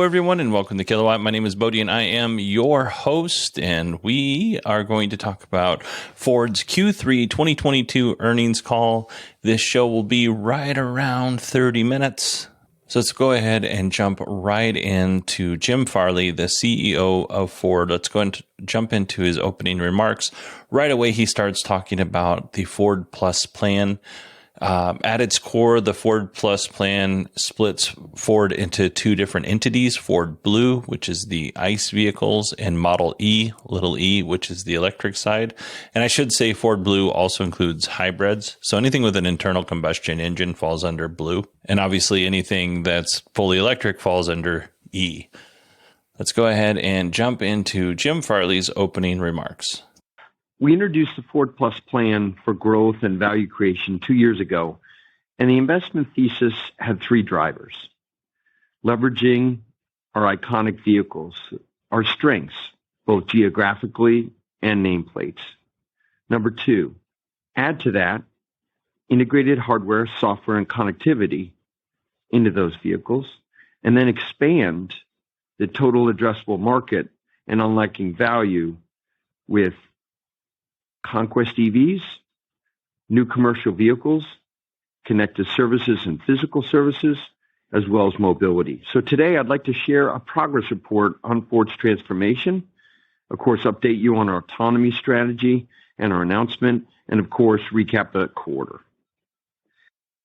everyone, and welcome to Kilowatt. My name is Bodie, and I am your host, and we are going to talk about Ford's Q3 2022 earnings call. This show will be right around 30 minutes. So let's go ahead and jump right into Jim Farley, the CEO of Ford. Let's go and jump into his opening remarks. Right away, he starts talking about the Ford Plus plan. At its core, the Ford Plus plan splits Ford into two different entities, Ford Blue, which is the ICE vehicles, and Model E, little e, which is the electric side. And I should say Ford Blue also includes hybrids. So anything with an internal combustion engine falls under Blue. And obviously anything that's fully electric falls under E. Let's go ahead and jump into Jim Farley's opening remarks. We introduced the Ford Plus plan for growth and value creation 2 years ago, and the investment thesis had three drivers: leveraging our iconic vehicles, our strengths, both geographically and nameplates. Number two, add to that integrated hardware, software, and connectivity into those vehicles, and then expand the total addressable market and unlocking value with Conquest EVs, new commercial vehicles, connected services and physical services, as well as mobility. So today I'd like to share a progress report on Ford's transformation, of course, update you on our autonomy strategy and our announcement, and of course, recap the quarter.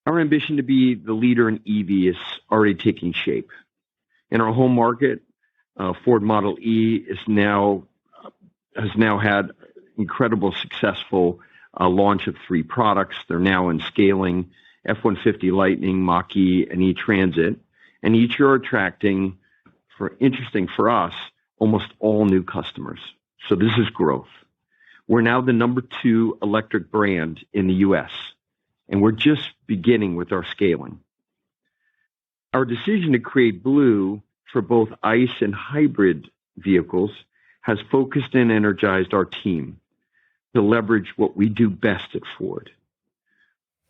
Our ambition to be the leader in EV is already taking shape. In our home market, Ford Model E has now had incredible successful launch of three products. They're now in scaling: F-150 Lightning, Mach-E, and E-Transit. And each are attracting, interesting for us, almost all new customers. So this is growth. We're now the number 2 electric brand in the U.S., and we're just beginning with our scaling. Our decision to create Blue for both ICE and hybrid vehicles has focused and energized our team to leverage what we do best at Ford.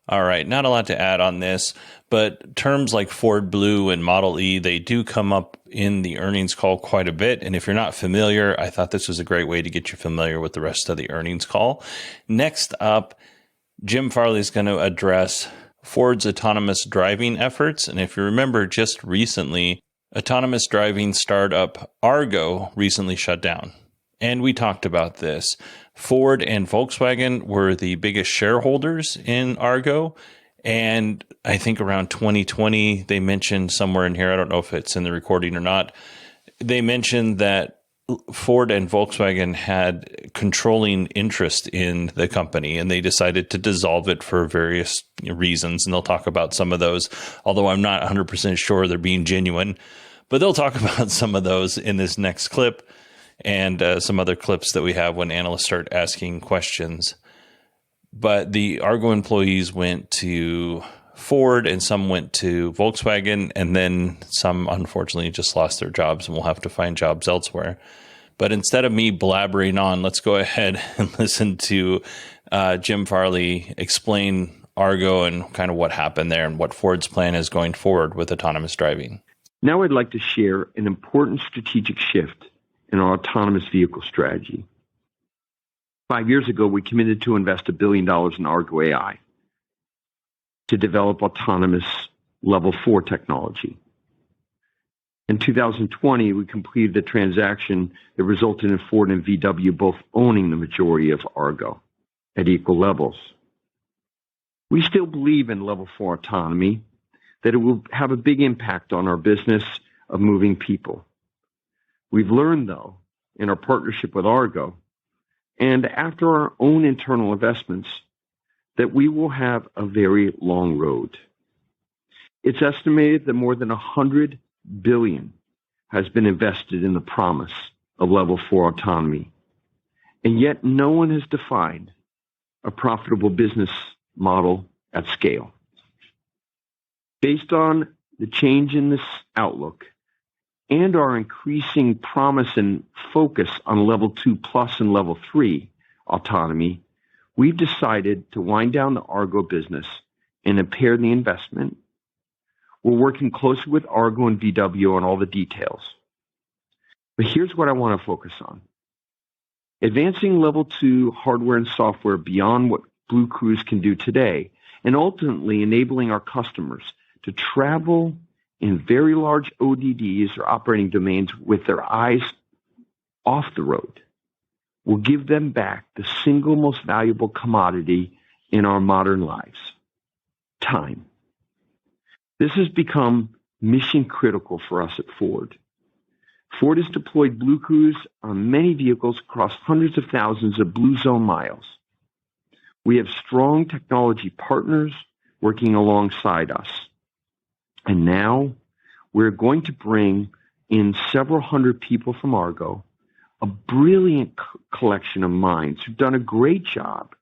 All right, not a lot to add on this, but terms like Ford Blue and Model E, they do come up in the earnings call quite a bit. And if you're not familiar, I thought this was a great way to get you familiar with the rest of the earnings call. Next up, Jim Farley is going to address Ford's autonomous driving efforts. And if you remember, just recently, autonomous driving startup Argo recently shut down. And we talked about this. Ford and Volkswagen were the biggest shareholders in Argo. And I think around 2020, they mentioned somewhere in here, I don't know if it's in the recording or not, they mentioned that Ford and Volkswagen had controlling interest in the company, and they decided to dissolve it for various reasons. And they'll talk about some of those, although I'm not 100% sure they're being genuine. But they'll talk about some of those in this next clip, and some other clips that we have when analysts start asking questions. But the Argo employees went to Ford and some went to Volkswagen, and then some unfortunately just lost their jobs and will have to find jobs elsewhere. But instead of me blabbering on, let's go ahead and listen to Jim Farley explain Argo and kind of what happened there and what Ford's plan is going forward with autonomous driving. Now I'd like to share an important strategic shift in our autonomous vehicle strategy. 5 years ago, we committed to invest $1 billion in Argo AI to develop autonomous level 4 technology. In 2020, we completed the transaction that resulted in Ford and VW both owning the majority of Argo at equal levels. We still believe in level 4 autonomy, that it will have a big impact on our business of moving people. We've learned, though, in our partnership with Argo, and after our own internal investments, that we will have a very long road. It's estimated that more than $100 billion has been invested in the promise of level 4 autonomy, and yet no one has defined a profitable business model at scale. Based on the change in this outlook, and our increasing promise and focus on level 2 plus and level 3 autonomy, we've decided to wind down the Argo business and impair the investment We're working closely with Argo and VW on all the details. But here's what I want to focus on. Advancing level 2 hardware and software beyond what BlueCruise can do today, and ultimately enabling our customers to travel in very large ODDs or operating domains with their eyes off the road, will give them back the single most valuable commodity in our modern lives: time. This has become mission critical for us at Ford. Ford has deployed BlueCruise on many vehicles across hundreds of thousands of Blue Zone miles. We have strong technology partners working alongside us. And now we're going to bring in several hundred people from Argo, a brilliant collection of minds who've done a great job,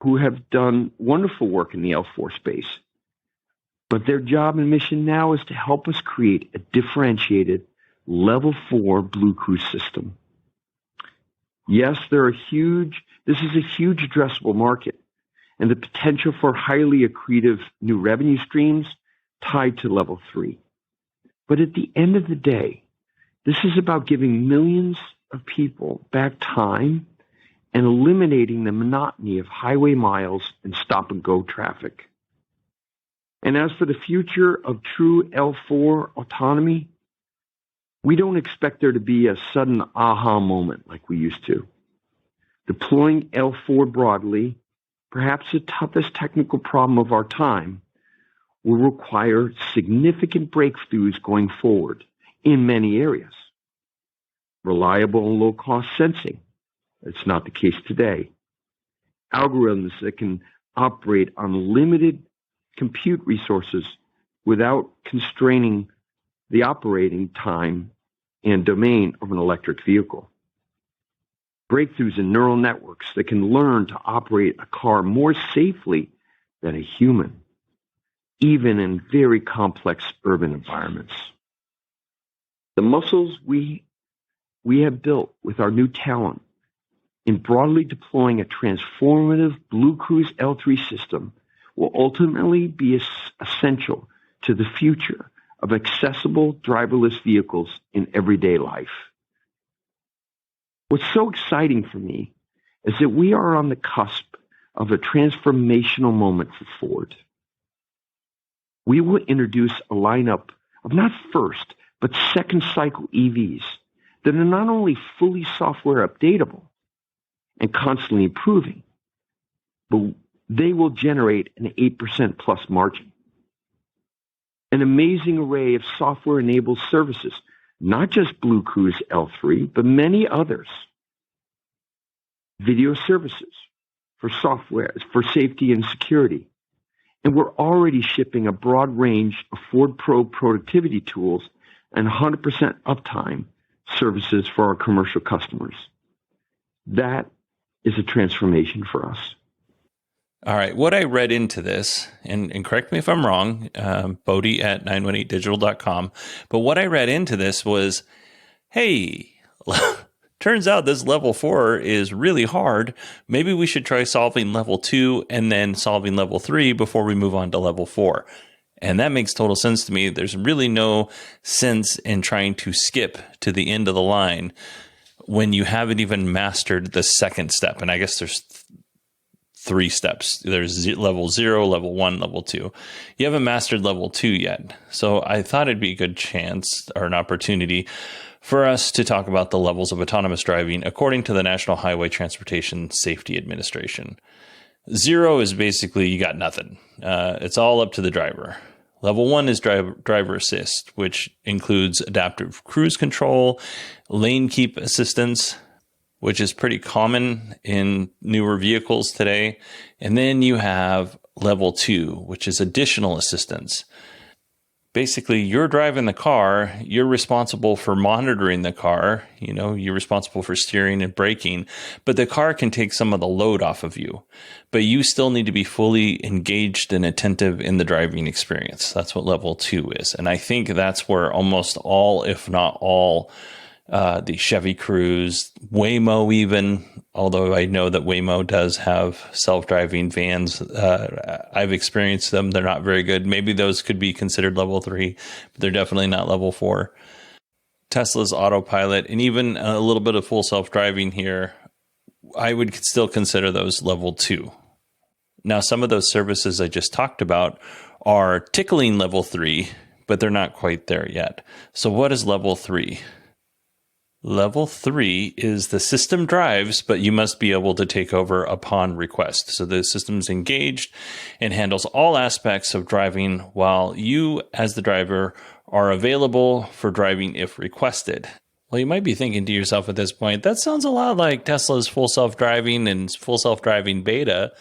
who have done wonderful work in the L4 space. But their job and mission now is to help us create a differentiated level 4 BlueCruise system. Yes, this is a huge addressable market and the potential for highly accretive new revenue streams tied to level 3. But at the end of the day, this is about giving millions of people back time and eliminating the monotony of highway miles and stop and go traffic. And as for the future of true L4 autonomy, we don't expect there to be a sudden aha moment like we used to. Deploying L4 broadly, perhaps the toughest technical problem of our time, will require significant breakthroughs going forward in many areas. Reliable and low-cost sensing. It's not the case today. Algorithms that can operate on limited compute resources without constraining the operating time and domain of an electric vehicle. Breakthroughs in neural networks that can learn to operate a car more safely than a human, even in very complex urban environments. The muscles we have built with our new talent in broadly deploying a transformative BlueCruise L3 system will ultimately be essential to the future of accessible driverless vehicles in everyday life. What's so exciting for me is that we are on the cusp of a transformational moment for Ford. We will introduce a lineup of not first, but second cycle EVs that are not only fully software updatable and constantly improving, but they will generate an 8% plus margin. An amazing array of software-enabled services, not just BlueCruise L3, but many others. Video services for software, for safety and security. And we're already shipping a broad range of Ford Pro productivity tools and 100% uptime services for our commercial customers. That is a transformation for us. All right. What I read into this, and correct me if I'm wrong, Bodie at 918digital.com, but what I read into this was, hey, turns out this level 4 is really hard. Maybe we should try solving level 2 and then solving level 3 before we move on to level 4. And that makes total sense to me. There's really no sense in trying to skip to the end of the line when you haven't even mastered the second step. And I guess there's 3 steps. There's level 0, level 1, level 2. You haven't mastered level 2 yet. So I thought it'd be a good chance or an opportunity for us to talk about the levels of autonomous driving according to the National Highway Transportation Safety Administration. 0 is basically you got nothing. It's all up to the driver. Level 1 is driver assist, which includes adaptive cruise control, lane keep assistance, which is pretty common in newer vehicles today. And then you have level 2, which is additional assistance. Basically, you're driving the car, you're responsible for monitoring the car, you're responsible for steering and braking, but the car can take some of the load off of you. But you still need to be fully engaged and attentive in the driving experience. That's what level 2 is. And I think that's where almost all, if not all, the Chevy Cruze, Waymo even, although I know that Waymo does have self-driving vans. I've experienced them. They're not very good. Maybe those could be considered level 3, but they're definitely not level 4. Tesla's autopilot, and even a little bit of full self-driving here, I would still consider those level 2. Now, some of those services I just talked about are tickling level 3, but they're not quite there yet. So what is level 3? Level 3 is the system drives, but you must be able to take over upon request. So the system's engaged and handles all aspects of driving while you, as the driver, are available for driving if requested. Well, you might be thinking to yourself at this point, that sounds a lot like Tesla's full self-driving and full self-driving beta,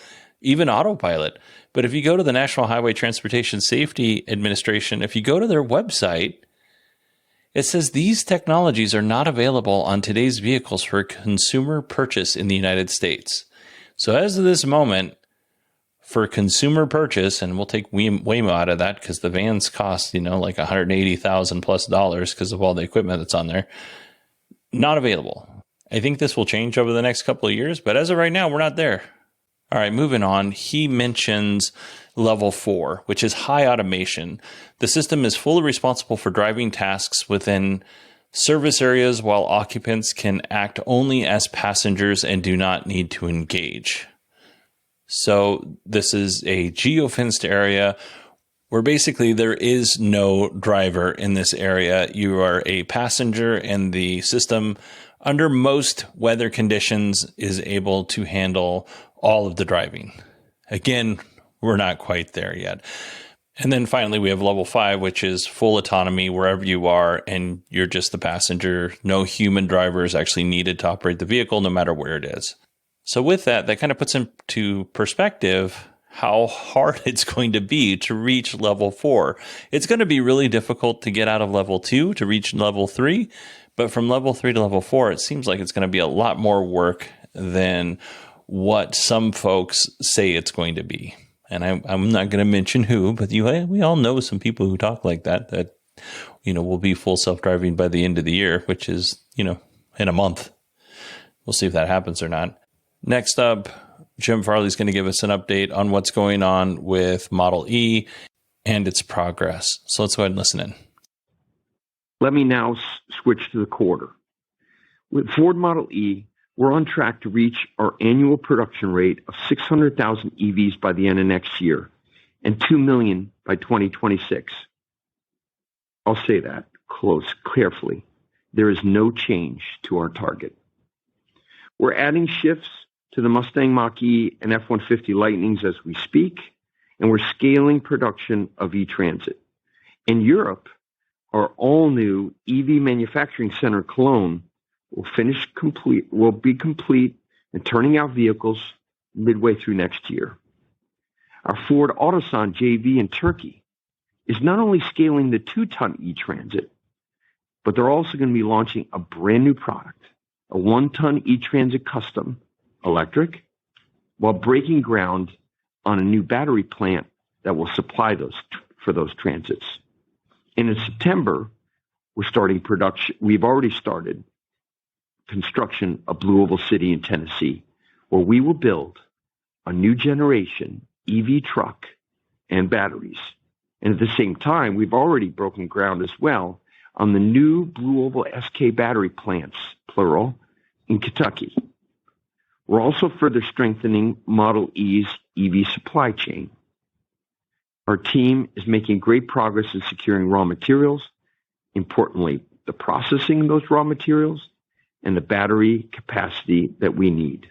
even autopilot. But if you go to the National Highway Transportation Safety Administration, if you go to their website, it says these technologies are not available on today's vehicles for consumer purchase in the United States. So as of this moment, for consumer purchase, and we'll take Waymo out of that because the vans cost, like $180,000 plus because of all the equipment that's on there, not available. I think this will change over the next couple of years, but as of right now, we're not there. All right, moving on. He mentions level 4, which is high automation. The system is fully responsible for driving tasks within service areas while occupants can act only as passengers and do not need to engage. So this is a geofenced area where basically there is no driver in this area. You are a passenger, and the system, under most weather conditions, is able to handle all of the driving. Again, we're not quite there yet. And then finally, we have level 5, which is full autonomy wherever you are, and you're just the passenger. No human driver is actually needed to operate the vehicle, no matter where it is. So with that kind of puts into perspective how hard it's going to be to reach level 4. It's going to be really difficult to get out of level 2 to reach level 3, but from level 3 to level 4, it seems like it's going to be a lot more work than what some folks say it's going to be. And I'm not going to mention who, but we all know some people who talk like that will be full self-driving by the end of the year, which is, in a month. We'll see if that happens or not. Next up, Jim Farley's going to give us an update on what's going on with Model E and its progress. So let's go ahead and listen in. Let me now switch to the quarter. With Ford Model E, we're on track to reach our annual production rate of 600,000 EVs by the end of next year and 2 million by 2026. I'll say that carefully. There is no change to our target. We're adding shifts to the Mustang Mach-E and F-150 Lightnings as we speak, and we're scaling production of E-Transit. In Europe, our all-new EV manufacturing center, Cologne, will be complete and turning out vehicles midway through next year. Our Ford Otosan JV in Turkey is not only scaling the 2-ton E-Transit, but they're also going to be launching a brand new product, a 1-ton E-Transit Custom electric, while breaking ground on a new battery plant that will supply for those transits. And in September, we've already started construction of Blue Oval City in Tennessee, where we will build a new generation EV truck and batteries. And at the same time, we've already broken ground as well on the new Blue Oval SK battery plants, plural, in Kentucky. We're also further strengthening Model E's EV supply chain. Our team is making great progress in securing raw materials, importantly, the processing of those raw materials, and the battery capacity that we need.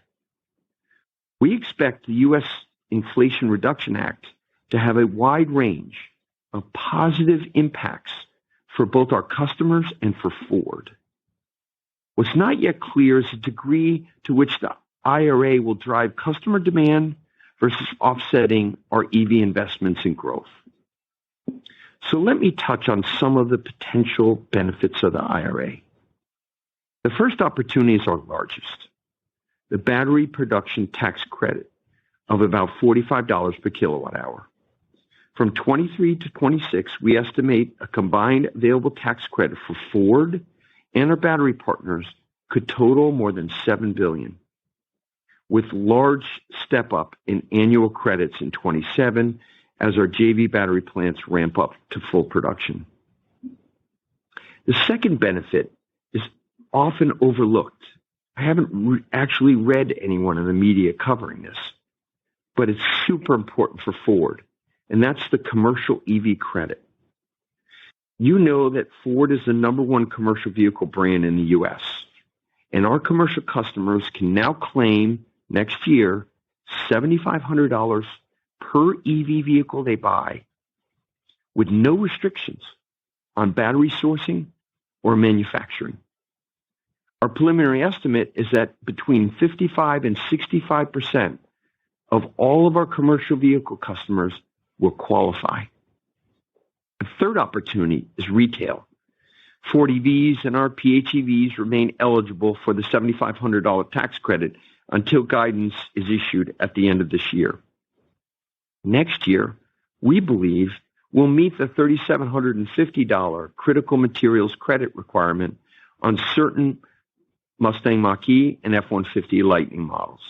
We expect the U.S. Inflation Reduction Act to have a wide range of positive impacts for both our customers and for Ford. What's not yet clear is the degree to which the IRA will drive customer demand versus offsetting our EV investments in growth. So let me touch on some of the potential benefits of the IRA. The first opportunity is our largest, the battery production tax credit of about $45 per kilowatt hour. From 23 to 26, we estimate a combined available tax credit for Ford and our battery partners could total more than $7 billion, with large step up in annual credits in 27 as our JV battery plants ramp up to full production. The second benefit is often overlooked. I haven't actually read anyone in the media covering this, but it's super important for Ford, and that's the commercial EV credit. You know that Ford is the #1 commercial vehicle brand in the U.S., and our commercial customers can now claim next year $7,500 per EV vehicle they buy with no restrictions on battery sourcing or manufacturing. Our preliminary estimate is that between 55 and 65% of all of our commercial vehicle customers will qualify. The third opportunity is retail. Ford EVs and our PHEVs remain eligible for the $7,500 tax credit until guidance is issued at the end of this year. Next year, we believe we'll meet the $3,750 critical materials credit requirement on certain Mustang Mach-E and F-150 Lightning models.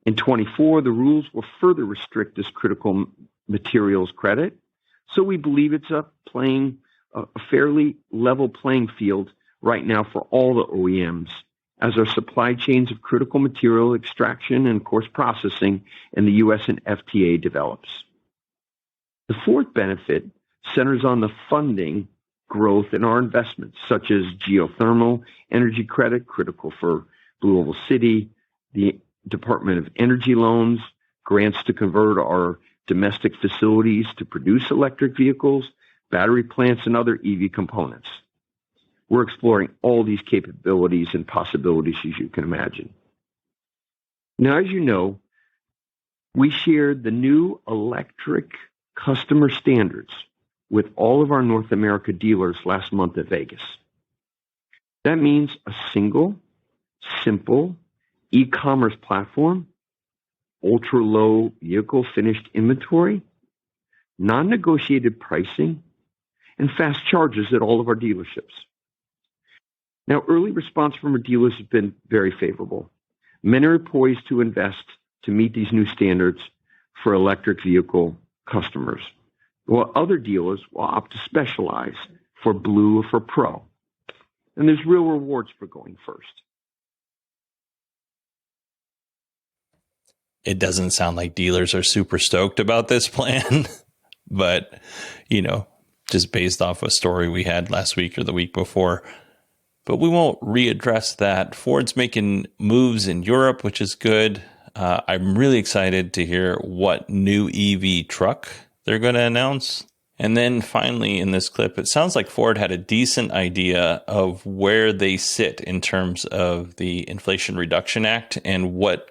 In 24, the rules will further restrict this critical materials credit, so we believe it's a fairly level playing field right now for all the OEMs as our supply chains of critical material extraction and, of course, processing in the U.S. and FTA develops. The fourth benefit centers on the funding growth in our investments, such as geothermal energy credit, critical for Blue Oval City, the Department of Energy loans, grants to convert our domestic facilities to produce electric vehicles, battery plants, and other EV components. We're exploring all these capabilities and possibilities, as you can imagine. Now, as you know, we shared the new electric customer standards with all of our North America dealers last month at Vegas. That means a single, simple e-commerce platform, ultra-low vehicle finished inventory, non-negotiated pricing, and fast charges at all of our dealerships. Now, early response from our dealers has been very favorable. Many are poised to invest to meet these new standards for electric vehicle customers, while other dealers will opt to specialize for Blue or for Pro. And there's real rewards for going first. It doesn't sound like dealers are super stoked about this plan, but, just based off a story we had last week or the week before. But we won't readdress that. Ford's making moves in Europe, which is good. I'm really excited to hear what new EV truck they're going to announce. And then finally in this clip, it sounds like Ford had a decent idea of where they sit in terms of the Inflation Reduction Act and what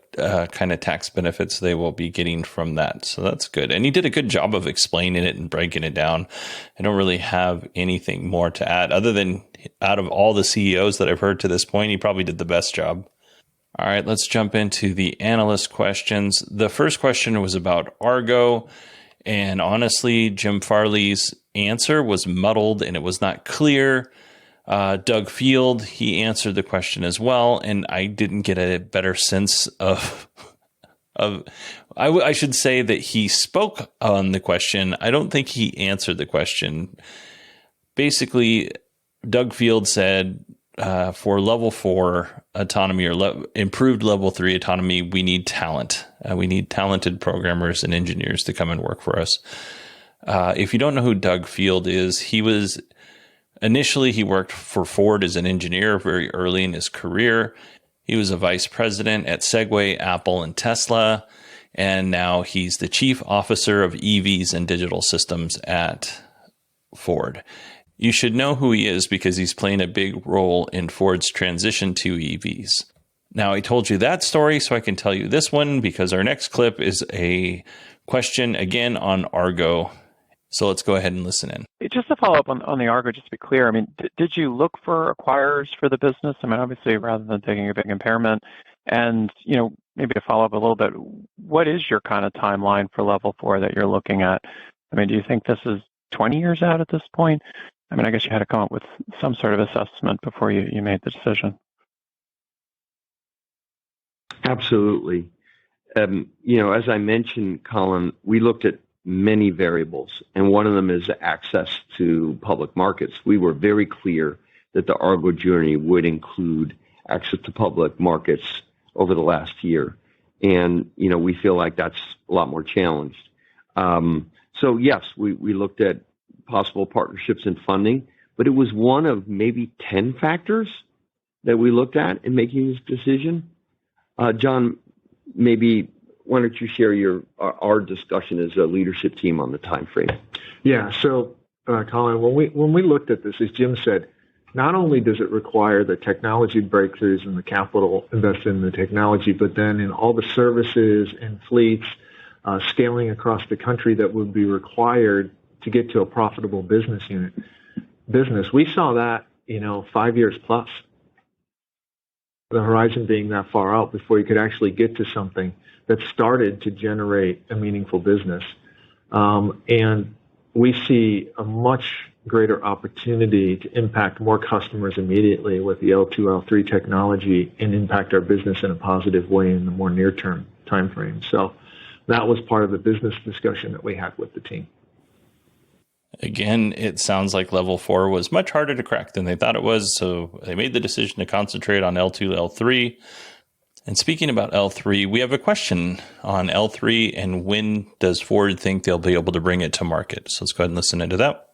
kind of tax benefits they will be getting from that. So that's good. And he did a good job of explaining it and breaking it down. I don't really have anything more to add other than out of all the CEOs that I've heard to this point, he probably did the best job. All right, let's jump into the analyst questions. The first question was about Argo. And honestly, Jim Farley's answer was muddled and it was not clear. Doug Field, he answered the question as well, and I didn't get a better sense of I should say that he spoke on the question. I don't think he answered the question. Basically, Doug Field said for level 4 autonomy or improved level 3 autonomy, we need talent. We need talented programmers and engineers to come and work for us. If you don't know who Doug Field is, he worked for Ford as an engineer very early in his career. He was a vice president at Segway, Apple, and Tesla. And now he's the chief officer of EVs and digital systems at Ford. You should know who he is because he's playing a big role in Ford's transition to EVs. Now, I told you that story, so I can tell you this one because our next clip is a question again on Argo. So let's go ahead and listen in. Just to follow up on the Argo, just to be clear, did you look for acquirers for the business? Obviously, rather than taking a big impairment. And, maybe to follow up a little bit, what is your kind of timeline for level 4 that you're looking at? Do you think this is 20 years out at this point? I mean, I guess you had to come up with some sort of assessment before you made the decision. Absolutely. As I mentioned, Colin, we looked at many variables, and one of them is access to public markets. We were very clear that the Argo journey would include access to public markets over the last year. And, we feel like that's a lot more challenged. So yes, we looked at possible partnerships and funding, but it was one of maybe 10 factors that we looked at in making this decision. John, maybe why don't you share our discussion as a leadership team on the time frame? Yeah. So, Colin, when we looked at this, as Jim said, not only does it require the technology breakthroughs and the capital invested in the technology, but then in all the services and fleets scaling across the country that would be required to get to a profitable business. We saw that, 5 years plus. The horizon being that far out before you could actually get to something that started to generate a meaningful business. And we see a much greater opportunity to impact more customers immediately with the L2, L3 technology and impact our business in a positive way in the more near-term time frame. So that was part of the business discussion that we had with the team. Again, it sounds like level 4 was much harder to crack than they thought it was, so they made the decision to concentrate on L2, L3. And speaking about L3, we have a question on L3 and when does Ford think they'll be able to bring it to market? So let's go ahead and listen into that.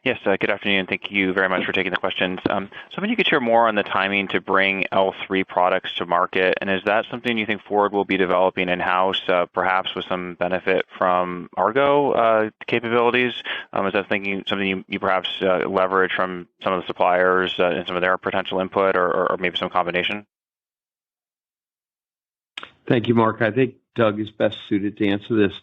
Yes, good afternoon. Thank you very much for taking the questions. So maybe you could share more on the timing to bring L3 products to market, and is that something you think Ford will be developing in-house, perhaps with some benefit from Argo capabilities? Is that something you perhaps leverage from some of the suppliers and some of their potential input, or maybe some combination? Thank you, Mark. I think Doug is best suited to answer this.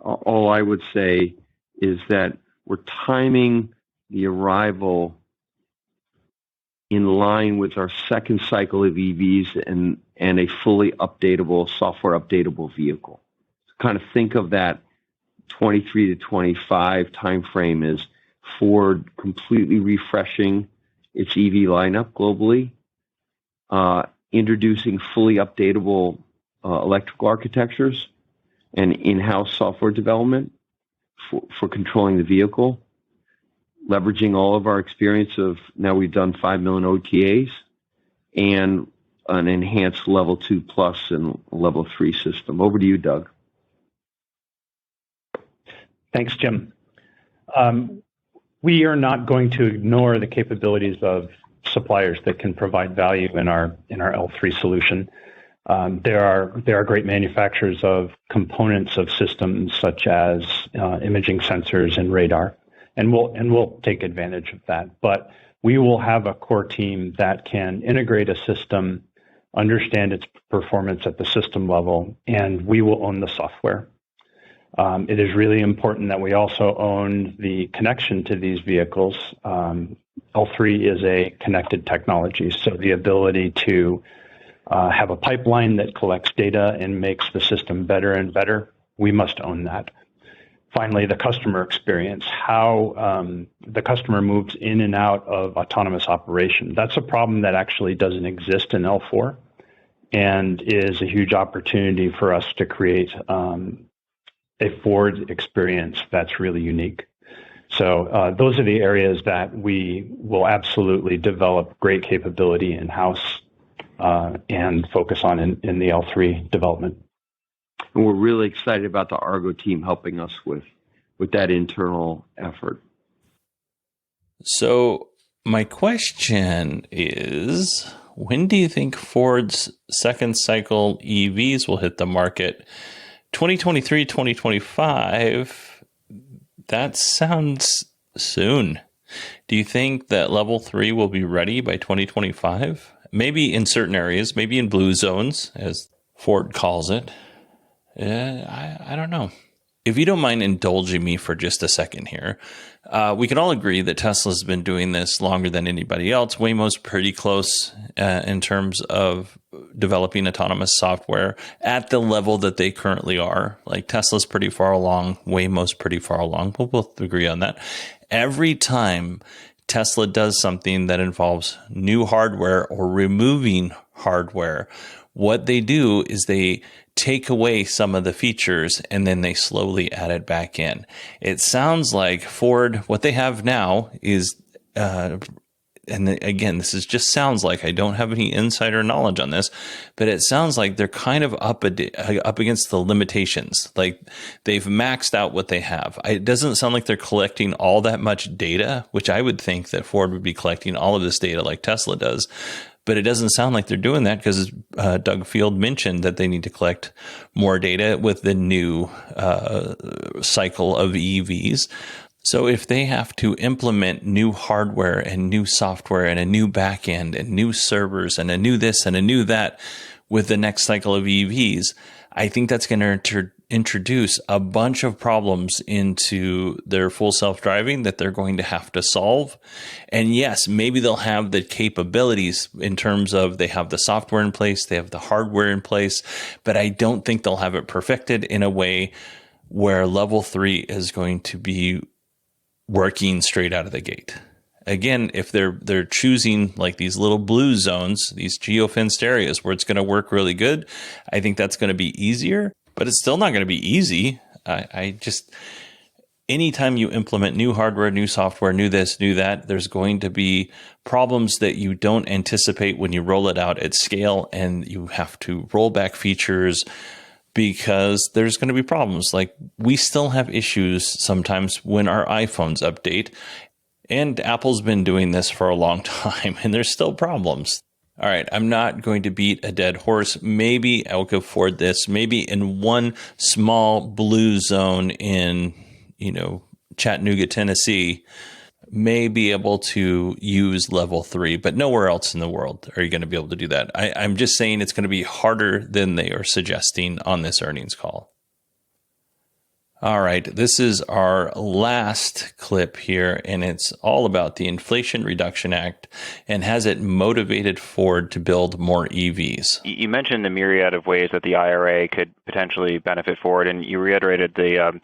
All I would say is that we're timing the arrival in line with our second cycle of EVs and a fully updatable, software updatable vehicle. Kind of think of that 23 to 25 timeframe as Ford completely refreshing its EV lineup globally, introducing fully updatable electrical architectures and in-house software development for controlling the vehicle, leveraging all of our experience of now we've done 5 million OTAs and an enhanced level 2 plus and level 3 system. Over to you, Doug. Thanks, Jim. We are not going to ignore the capabilities of suppliers that can provide value in our L3 solution. There are great manufacturers of components of systems such as imaging sensors and radar, and we'll take advantage of that. But we will have a core team that can integrate a system, understand its performance at the system level, and we will own the software. It is really important that we also own the connection to these vehicles. L3 is a connected technology, so the ability to have a pipeline that collects data and makes the system better and better, we must own that. Finally, the customer experience, how the customer moves in and out of autonomous operation. That's a problem that actually doesn't exist in L4 and is a huge opportunity for us to create a Ford experience that's really unique. So those are the areas that we will absolutely develop great capability in-house and focus on in the L3 development. And we're really excited about the Argo team helping us with that internal effort. So my question is, when do you think Ford's second cycle EVs will hit the market? 2023, 2025, that sounds soon. Do you think that level 3 will be ready by 2025? Maybe in certain areas, maybe in blue zones, as Ford calls it. I don't know. if you don't mind indulging me for just a second here, we can all agree that Tesla's been doing this longer than anybody else. Waymo's pretty close in terms of developing autonomous software at the level that they currently are. Like Tesla's pretty far along, Waymo's pretty far along. We'll both agree on that. Every time Tesla does something that involves new hardware or removing hardware, what they do is they take away some of the features and then they slowly add it back in. It sounds like Ford, what they have now is, and again, this is just sounds like, I don't have any insider knowledge on this, but it sounds like they're kind of up against the limitations. Like they've maxed out what they have. It doesn't sound like they're collecting all that much data, which I would think that Ford would be collecting all of this data like Tesla does. But it doesn't sound like they're doing that because Doug Field mentioned that they need to collect more data with the new cycle of EVs. So if they have to implement new hardware and new software and a new backend and new servers and a new this and a new that with the next cycle of EVs, I think that's going to introduce a bunch of problems into their full self-driving that they're going to have to solve. And yes, maybe they'll have the capabilities in terms of they have the software in place, they have the hardware in place, but I don't think they'll have it perfected in a way where level 3 is going to be working straight out of the gate. Again, if they're choosing like these little blue zones, these geofenced areas where it's going to work really good, I think that's going to be easier, but it's still not going to be easy. I just, anytime you implement new hardware, new software, new this, new that, there's going to be problems that you don't anticipate when you roll it out at scale, and you have to roll back features because there's going to be problems. Like we still have issues sometimes when our iPhones update. And Apple's been doing this for a long time, and there's still problems. All right, I'm not going to beat a dead horse. Maybe I'll go forward this. Maybe in one small blue zone in, Chattanooga, Tennessee, may be able to use level 3, but nowhere else in the world are you going to be able to do that. I'm just saying it's going to be harder than they are suggesting on this earnings call. All right, this is our last clip here, and it's all about the Inflation Reduction Act and has it motivated Ford to build more EVs. You mentioned the myriad of ways that the IRA could potentially benefit Ford, and you reiterated the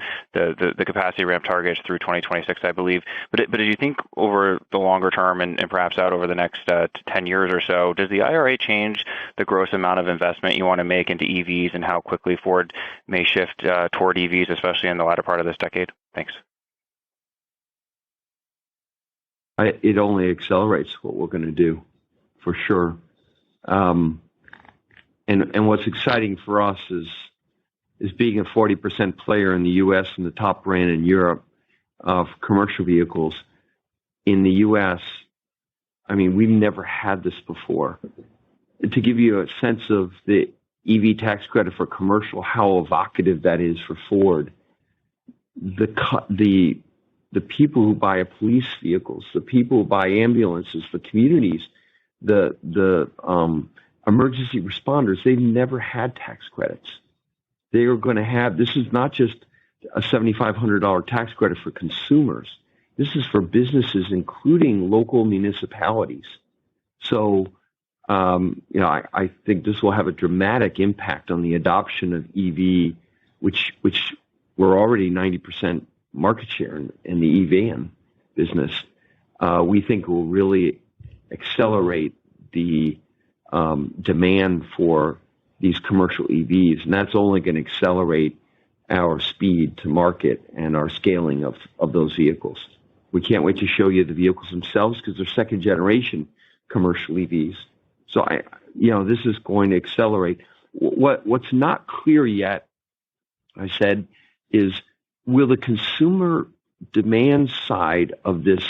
capacity ramp targets through 2026, I believe. But as you think over the longer term and perhaps out over the next 10 years or so, does the IRA change the gross amount of investment you want to make into EVs and how quickly Ford may shift toward EVs, especially in the latter part of this decade? Thanks. It only accelerates what we're going to do, for sure. And what's exciting for us is being a 40% player in the U.S. and the top brand in Europe of commercial vehicles. In the U.S., I mean, we've never had this before. To give you a sense of the EV tax credit for commercial, how evocative that is for Ford, the people who buy police vehicles, the people who buy ambulances, the communities, the emergency responders, they've never had tax credits. They are going to have, this is not just a $7,500 tax credit for consumers. This is for businesses, including local municipalities. So, I think this will have a dramatic impact on the adoption of EV, which we're already 90% market share in the EV business. We think will really accelerate the demand for these commercial EVs, and that's only going to accelerate our speed to market and our scaling of those vehicles. We can't wait to show you the vehicles themselves because they're second generation commercial EVs. So this is going to accelerate. What's not clear yet, I said, is will the consumer demand side of this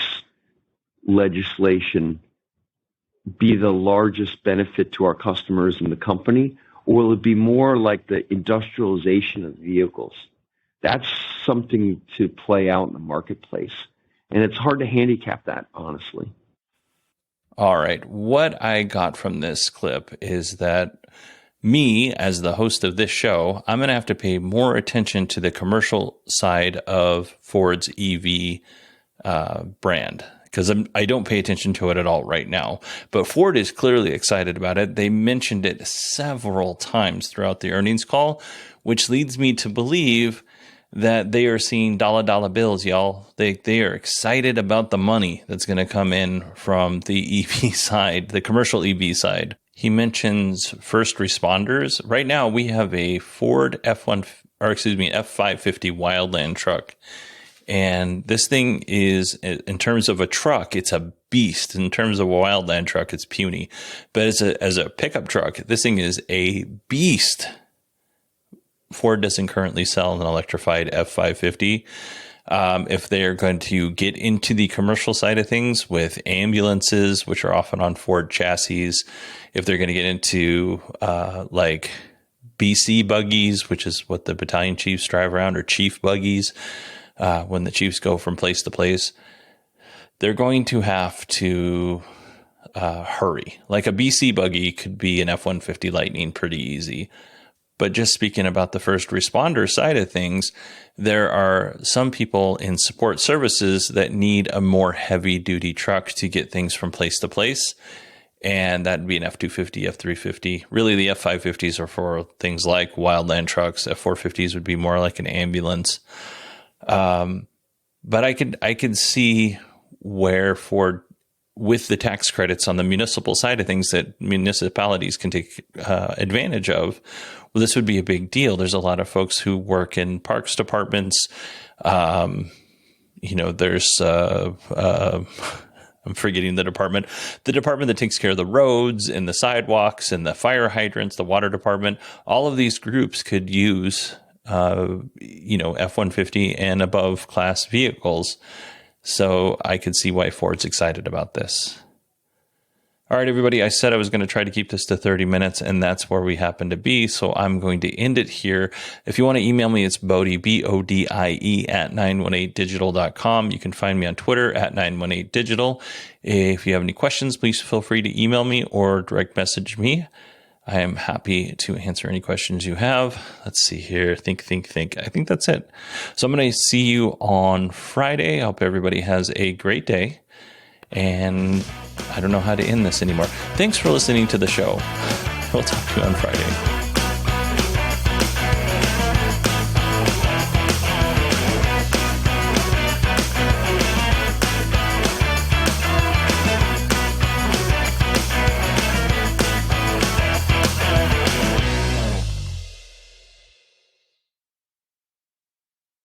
legislation be the largest benefit to our customers and the company, or will it be more like the industrialization of vehicles? That's something to play out in the marketplace. And it's hard to handicap that, honestly. All right. What I got from this clip is that me, as the host of this show, I'm going to have to pay more attention to the commercial side of Ford's EV brand, because I don't pay attention to it at all right now. But Ford is clearly excited about it. They mentioned it several times throughout the earnings call, which leads me to believe that they are seeing dollar bills, y'all. They are excited about the money that's going to come in from the EV side, the commercial EV side. He mentions first responders. Right now, we have a Ford F550 Wildland truck. And this thing is, in terms of a truck, it's a beast. In terms of a Wildland truck, it's puny. But as a pickup truck, this thing is a beast. Ford doesn't currently sell an electrified F550. If they are going to get into the commercial side of things with ambulances, which are often on Ford chassis, if they're going to get into like BC buggies, which is what the battalion chiefs drive around, or chief buggies, when the chiefs go from place to place, they're going to have to hurry. Like a BC buggy could be an F-150 Lightning pretty easy. But just speaking about the first responder side of things, there are some people in support services that need a more heavy duty truck to get things from place to place. And that'd be an F-250, F-350. Really, the F-550s are for things like wildland trucks. F-450s would be more like an ambulance. But I could see where Ford, with the tax credits on the municipal side of things that municipalities can take advantage of, well, this would be a big deal. There's a lot of folks who work in parks departments. There's, I'm forgetting the department that takes care of the roads and the sidewalks and the fire hydrants, the water department. All of these groups could use, F-150 and above class vehicles. So I could see why Ford's excited about this. All right, everybody, I said I was going to try to keep this to 30 minutes, and that's where we happen to be. So I'm going to end it here. If you want to email me, it's Bodie, BODIE @918digital.com. You can find me on Twitter @918digital. If you have any questions, please feel free to email me or direct message me. I am happy to answer any questions you have. Let's see here. Think. I think that's it. So I'm going to see you on Friday. I hope everybody has a great day. And I don't know how to end this anymore. Thanks for listening to the show. We'll talk to you on Friday.